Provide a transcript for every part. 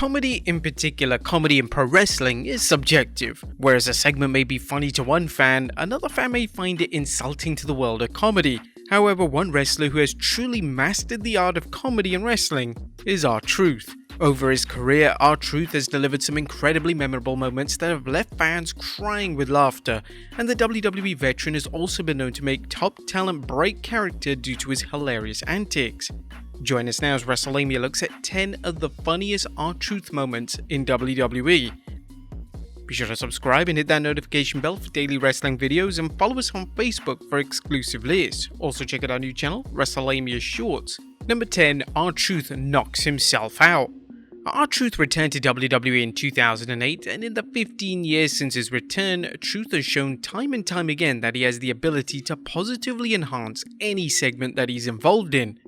Comedy, in particular comedy in pro wrestling, is subjective. Whereas a segment may be funny to one fan, another fan may find it insulting to the world of comedy. However, one wrestler who has truly mastered the art of comedy in wrestling is RTruth. Over his career, RTruth has delivered some incredibly memorable moments that have left fans crying with laughter, and the WWE veteran has also been known to make top talent break character due to his hilarious antics. Join us now as Wrestlelamia looks at 10 of the funniest RTruth moments in WWE. Be sure to subscribe and hit that notification bell for daily wrestling videos, and follow us on Facebook for exclusive lists. Also check out our new channel, Wrestlelamia Shorts. Number 10. RTruth knocks himself out. RTruth returned to WWE in 2008, and in the 15 years since his return, Truth has shown time and time again that he has the ability to positively enhance any segment that he's involved in.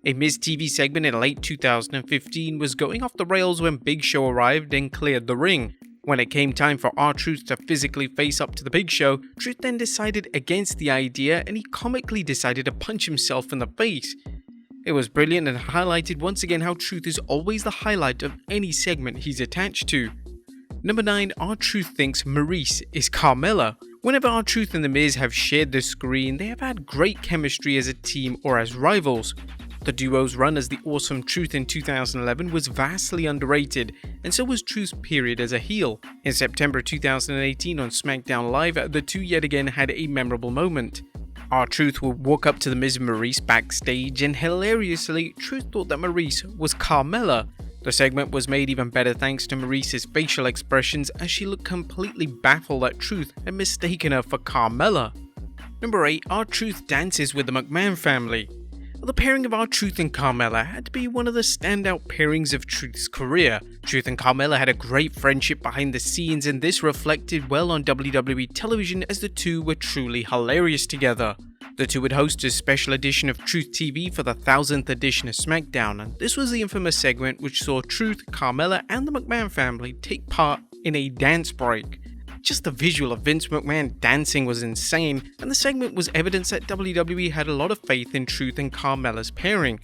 A Miz TV segment in late 2015 was going off the rails when Big Show arrived and cleared the ring. When it came time for RTruth to physically face up to the Big Show, Truth then decided against the idea and he comically decided to punch himself in the face. It was brilliant and highlighted once again how Truth is always the highlight of any segment he's attached to. Number 9. RTruth thinks Maurice is Carmella. Whenever RTruth and The Miz have shared the screen, they have had great chemistry as a team or as rivals. The duo's run as the Awesome Truth in 2011 was vastly underrated, and so was Truth's period as a heel. In September 2018 on SmackDown Live, the two yet again had a memorable moment. RTruth would walk up to The Miz and Maurice backstage, and hilariously, Truth thought that Maurice was Carmella. The segment was made even better thanks to Maurice's facial expressions as she looked completely baffled that Truth had mistaken her for Carmella. Number 8. RTruth dances with the McMahon family. The pairing of RTruth and Carmella had to be one of the standout pairings of Truth's career. Truth and Carmella had a great friendship behind the scenes, and this reflected well on WWE television as the two were truly hilarious together. The two would host a special edition of Truth TV for the 1000th edition of SmackDown, and this was the infamous segment which saw Truth, Carmella and the McMahon family take part in a dance break. Just the visual of Vince McMahon dancing was insane, and the segment was evidence that WWE had a lot of faith in Truth and Carmella's pairing.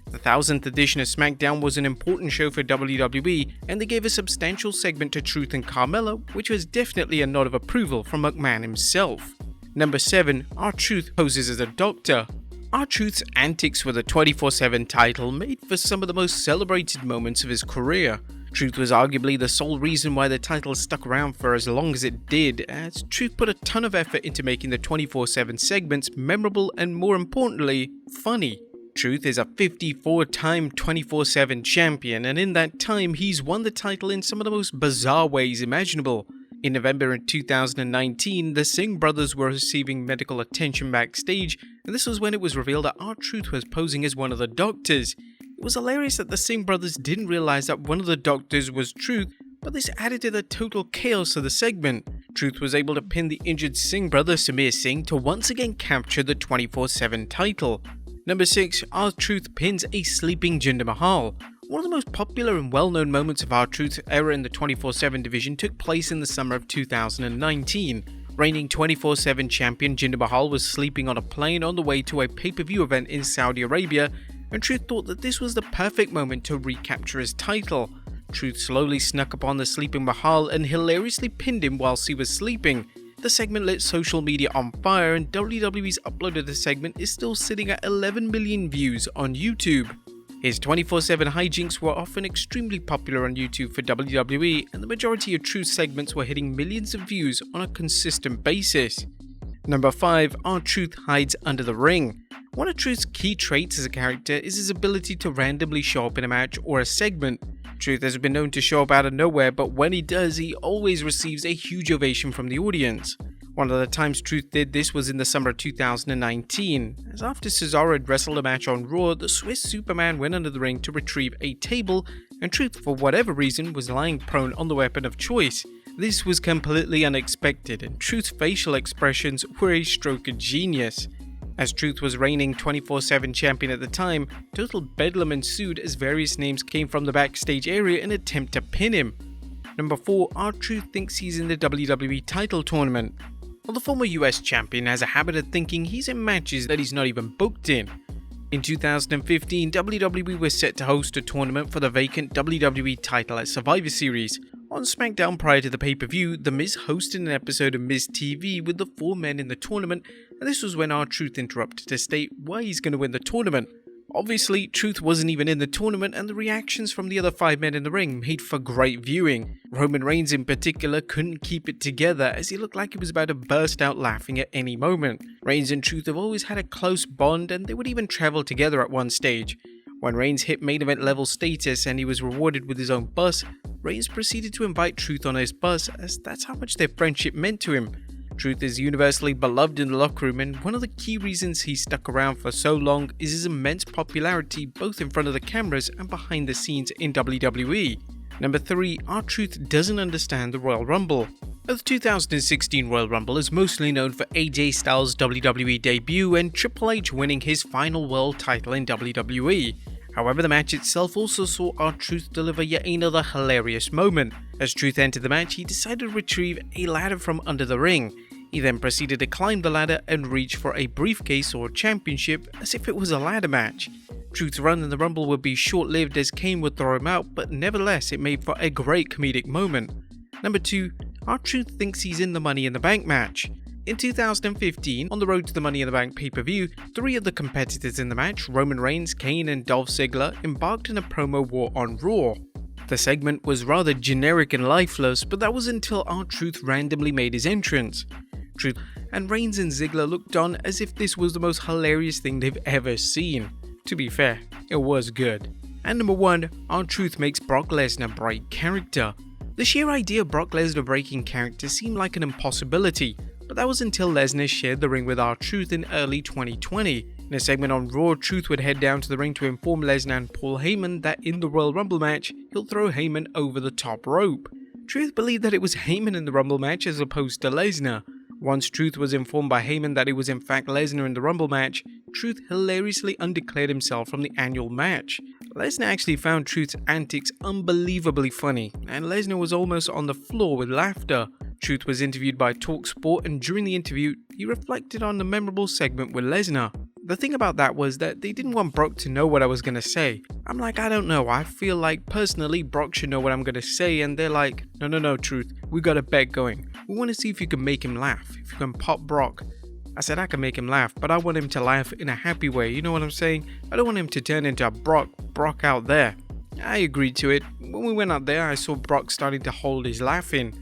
The 1000th edition of SmackDown was an important show for WWE, and they gave a substantial segment to Truth and Carmella, which was definitely a nod of approval from McMahon himself. Number 7. RTruth poses as a doctor. RTruth's antics with the 24/7 title made for some of the most celebrated moments of his career. Truth was arguably the sole reason why the title stuck around for as long as it did, as Truth put a ton of effort into making the 24/7 segments memorable and, more importantly, funny. Truth is a 54-time 24/7 champion, and in that time he's won the title in some of the most bizarre ways imaginable. In November 2019, the Singh brothers were receiving medical attention backstage, and this was when it was revealed that RTruth was posing as one of the doctors. It was hilarious that the Singh brothers didn't realize that one of the doctors was Truth, but this added to the total chaos of the segment. Truth was able to pin the injured Singh brother Samir Singh to once again capture the 24/7 title. Number 6. RTruth pins a sleeping Jinder Mahal. One of the most popular and well-known moments of RTruth's era in the 24/7 division took place in the summer of 2019. Reigning 24/7 champion Jinder Mahal was sleeping on a plane on the way to a pay-per-view event in Saudi Arabia, and Truth thought that this was the perfect moment to recapture his title. Truth slowly snuck upon the sleeping Mahal and hilariously pinned him whilst he was sleeping. The segment lit social media on fire, and WWE's upload of the segment is still sitting at 11 million views on YouTube. His 24/7 hijinks were often extremely popular on YouTube for WWE, and the majority of Truth's segments were hitting millions of views on a consistent basis. Number 5. RTruth hides under the ring. One of Truth's key traits as a character is his ability to randomly show up in a match or a segment. Truth has been known to show up out of nowhere, but when he does, he always receives a huge ovation from the audience. One of the times Truth did this was in the summer of 2019, as after Cesaro had wrestled a match on Raw, the Swiss Superman went under the ring to retrieve a table, and Truth, for whatever reason, was lying prone on the weapon of choice. This was completely unexpected, and Truth's facial expressions were a stroke of genius. As Truth was reigning 24/7 champion at the time, total bedlam ensued as various names came from the backstage area in an attempt to pin him. Number 4. RTruth thinks he's in the WWE title tournament. Well, the former US champion has a habit of thinking he's in matches that he's not even booked in. In 2015, WWE was set to host a tournament for the vacant WWE title at Survivor Series. On SmackDown prior to the pay-per-view, The Miz hosted an episode of Miz TV with the 4 men in the tournament, and this was when RTruth interrupted to state why he's going to win the tournament. Obviously, Truth wasn't even in the tournament, and the reactions from the other 5 men in the ring made for great viewing. Roman Reigns in particular couldn't keep it together as he looked like he was about to burst out laughing at any moment. Reigns and Truth have always had a close bond, and they would even travel together at one stage. When Reigns hit main event level status and he was rewarded with his own bus, Reigns proceeded to invite Truth on his bus, as that's how much their friendship meant to him. Truth is universally beloved in the locker room, and one of the key reasons he stuck around for so long is his immense popularity both in front of the cameras and behind the scenes in WWE. Number 3. RTruth doesn't understand the Royal Rumble. The 2016 Royal Rumble is mostly known for AJ Styles' WWE debut and Triple H winning his final world title in WWE. However, the match itself also saw RTruth deliver yet another hilarious moment. As Truth entered the match, he decided to retrieve a ladder from under the ring. He then proceeded to climb the ladder and reach for a briefcase or championship as if it was a ladder match. Truth's run in the Rumble would be short-lived as Kane would throw him out, but nevertheless it made for a great comedic moment. Number 2. RTruth thinks he's in the Money in the Bank match. In 2015, on the road to the Money in the Bank pay-per-view, 3 of the competitors in the match, Roman Reigns, Kane and Dolph Ziggler, embarked in a promo war on Raw. The segment was rather generic and lifeless, but that was until RTruth randomly made his entrance. Truth and Reigns and Ziggler looked on as if this was the most hilarious thing they've ever seen. To be fair, it was good. And number 1, RTruth makes Brock Lesnar break character. The sheer idea of Brock Lesnar breaking character seemed like an impossibility, but that was until Lesnar shared the ring with RTruth in early 2020. In a segment on Raw, Truth would head down to the ring to inform Lesnar and Paul Heyman that in the Royal Rumble match, he'll throw Heyman over the top rope. Truth believed that it was Heyman in the Rumble match as opposed to Lesnar. Once Truth was informed by Heyman that it was in fact Lesnar in the Rumble match, Truth hilariously undeclared himself from the annual match. Lesnar actually found Truth's antics unbelievably funny, and Lesnar was almost on the floor with laughter. Truth was interviewed by TalkSport, and during the interview, he reflected on the memorable segment with Lesnar. The thing about that was that they didn't want Brock to know what I was going to say. I'm like, I don't know, I feel like personally Brock should know what I'm going to say, and they're like, no, Truth, we got a bet going. We want to see if you can make him laugh, if you can pop Brock. I said I can make him laugh, but I want him to laugh in a happy way, you know what I'm saying? I don't want him to turn into Brock out there. I agreed to it. When we went out there, I saw Brock starting to hold his laugh in.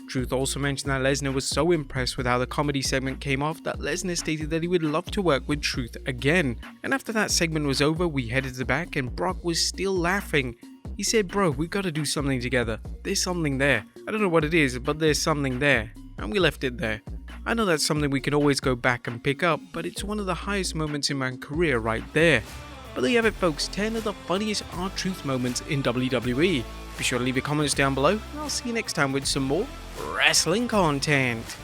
Truth also mentioned that Lesnar was so impressed with how the comedy segment came off that Lesnar stated that he would love to work with Truth again. And after that segment was over, we headed to the back and Brock was still laughing. He said, bro, we gotta do something together. There's something there. I don't know what it is, but there's something there. And we left it there. I know that's something we can always go back and pick up, but it's one of the highest moments in my career right there. But there you have it folks, 10 of the funniest RTruth moments in WWE. Be sure to leave your comments down below, and I'll see you next time with some more wrestling content.